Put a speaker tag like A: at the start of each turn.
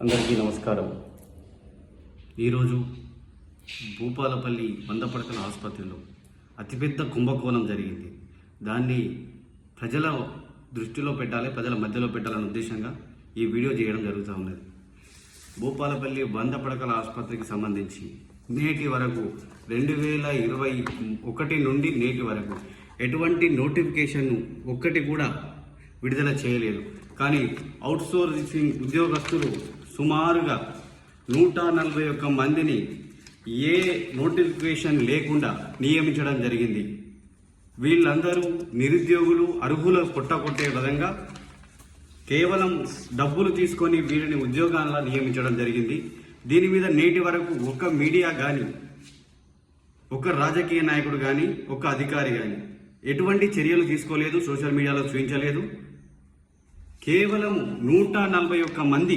A: అందరికీ నమస్కారం. ఈరోజు భూపాలపల్లి వందపడకల ఆసుపత్రిలో అతిపెద్ద కుంభకోణం జరిగింది. దాన్ని ప్రజల దృష్టిలో పెట్టాలి, ప్రజల మధ్యలో పెట్టాలనే ఉద్దేశంగా ఈ వీడియో చేయడం జరుగుతూ ఉన్నది. భూపాలపల్లి వందపడకల ఆసుపత్రికి సంబంధించి నేటి వరకు 2021 నుండి నేటి వరకు ఎటువంటి నోటిఫికేషన్ ఒక్కటి కూడా విడుదల చేయలేదు. కానీ అవుట్సోర్సింగ్ ఉద్యోగస్తులు సుమారుగా 141 మందిని ఏ నోటిఫికేషన్ లేకుండా నియమించడం జరిగింది. వీళ్ళందరూ నిరుద్యోగులు, అర్హుల కొట్టకొట్టే విధంగా కేవలం డబ్బులు తీసుకొని వీరిని ఉద్యోగాల్లో నియమించడం జరిగింది. దీని మీద నేటి వరకు ఒక మీడియా కానీ, ఒక రాజకీయ నాయకుడు కానీ, ఒక అధికారి కానీ ఎటువంటి చర్యలు తీసుకోలేదు, సోషల్ మీడియాలో చూపించలేదు. కేవలం 141 మంది